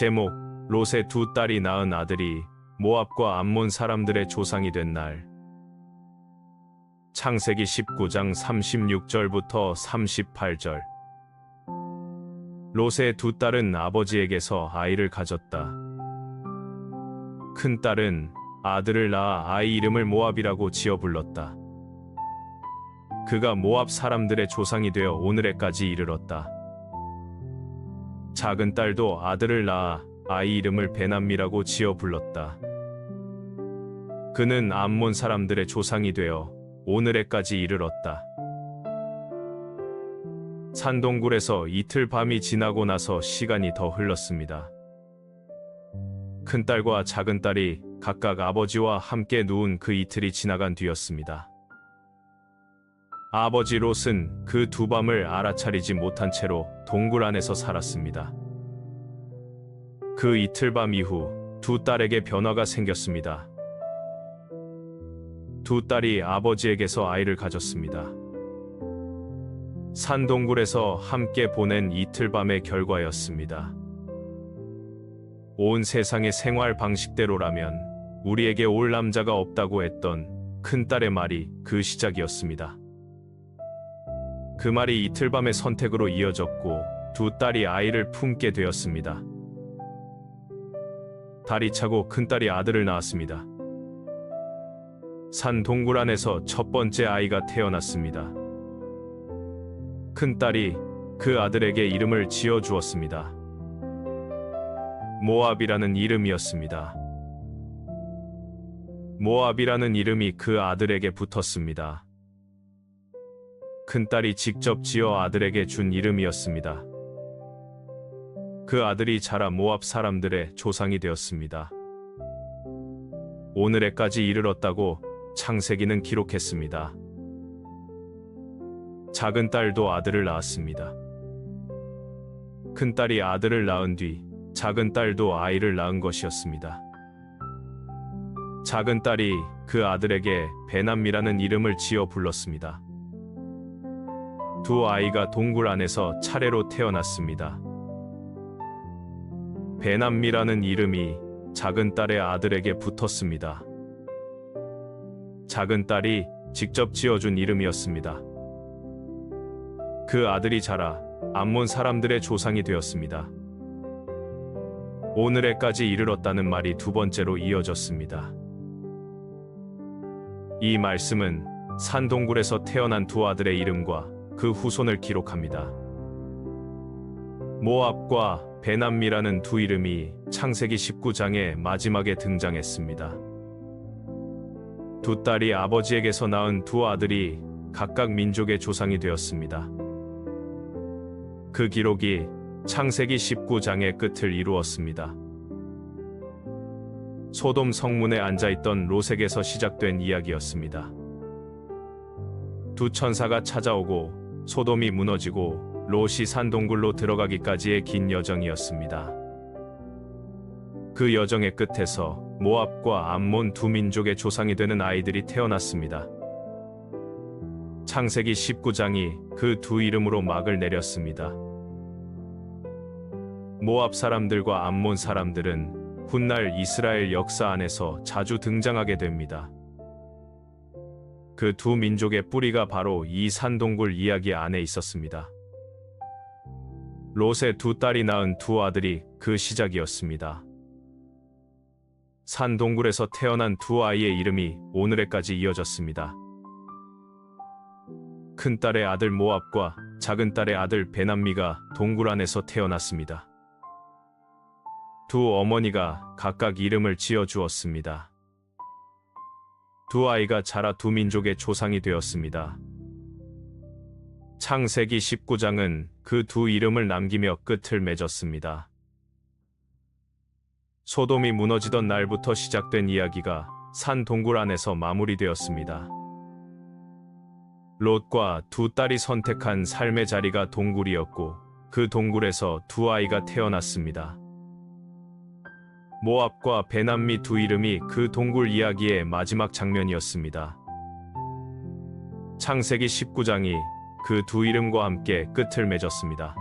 제목, 롯의 두 딸이 낳은 아들이 모압과 암몬 사람들의 조상이 된 날. 창세기 19장 36절부터 38절. 롯의 두 딸은 아버지에게서 아이를 가졌다. 큰 딸은 아들을 낳아 아이 이름을 모압이라고 지어 불렀다. 그가 모압 사람들의 조상이 되어 오늘에까지 이르렀다. 작은 딸도 아들을 낳아 아이 이름을 베남미라고 지어 불렀다. 그는 암몬 사람들의 조상이 되어 오늘에까지 이르렀다. 산동굴에서 이틀 밤이 지나고 나서 시간이 더 흘렀습니다. 큰딸과 작은딸이 각각 아버지와 함께 누운 그 이틀이 지나간 뒤였습니다. 아버지 롯은 그 두 밤을 알아차리지 못한 채로 동굴 안에서 살았습니다. 그 이틀 밤 이후 두 딸에게 변화가 생겼습니다. 두 딸이 아버지에게서 아이를 가졌습니다. 산동굴에서 함께 보낸 이틀 밤의 결과였습니다. 온 세상의 생활 방식대로라면 우리에게 올 남자가 없다고 했던 큰딸의 말이 그 시작이었습니다. 그 말이 이틀 밤의 선택으로 이어졌고 두 딸이 아이를 품게 되었습니다. 달이 차고 큰딸이 아들을 낳았습니다. 산 동굴 안에서 첫 번째 아이가 태어났습니다. 큰딸이 그 아들에게 이름을 지어 주었습니다. 모압이라는 이름이었습니다. 모압이라는 이름이 그 아들에게 붙었습니다. 큰딸이 직접 지어 아들에게 준 이름이었습니다. 그 아들이 자라 모압 사람들의 조상이 되었습니다. 오늘에까지 이르렀다고 창세기는 기록했습니다. 작은 딸도 아들을 낳았습니다. 큰딸이 아들을 낳은 뒤 작은 딸도 아이를 낳은 것이었습니다. 작은 딸이 그 아들에게 베남미라는 이름을 지어 불렀습니다. 두 아이가 동굴 안에서 차례로 태어났습니다. 베남미라는 이름이 작은 딸의 아들에게 붙었습니다. 작은 딸이 직접 지어준 이름이었습니다. 그 아들이 자라 암몬 사람들의 조상이 되었습니다. 오늘에까지 이르렀다는 말이 두 번째로 이어졌습니다. 이 말씀은 산동굴에서 태어난 두 아들의 이름과 그 후손을 기록합니다. 모압과 베남미라는 두 이름이 창세기 19장의 마지막에 등장했습니다. 두 딸이 아버지에게서 낳은 두 아들이 각각 민족의 조상이 되었습니다. 그 기록이 창세기 19장의 끝을 이루었습니다. 소돔 성문에 앉아있던 롯에게서 시작된 이야기였습니다. 두 천사가 찾아오고 소돔이 무너지고 롯이 산동굴로 들어가기까지의 긴 여정이었습니다. 그 여정의 끝에서 모압과 암몬 두 민족의 조상이 되는 아이들이 태어났습니다. 창세기 19장이 그 두 이름으로 막을 내렸습니다. 모압 사람들과 암몬 사람들은 훗날 이스라엘 역사 안에서 자주 등장하게 됩니다. 그 두 민족의 뿌리가 바로 이 산동굴 이야기 안에 있었습니다. 롯의 두 딸이 낳은 두 아들이 그 시작이었습니다. 산동굴에서 태어난 두 아이의 이름이 오늘에까지 이어졌습니다. 큰딸의 아들 모압과 작은딸의 아들 베남미가 동굴 안에서 태어났습니다. 두 어머니가 각각 이름을 지어 주었습니다. 두 아이가 자라 두 민족의 조상이 되었습니다. 창세기 19장은 그 두 이름을 남기며 끝을 맺었습니다. 소돔이 무너지던 날부터 시작된 이야기가 산 동굴 안에서 마무리되었습니다. 롯과 두 딸이 선택한 삶의 자리가 동굴이었고 그 동굴에서 두 아이가 태어났습니다. 모압과 베남미 두 이름이 그 동굴 이야기의 마지막 장면이었습니다. 창세기 19장이 그 두 이름과 함께 끝을 맺었습니다.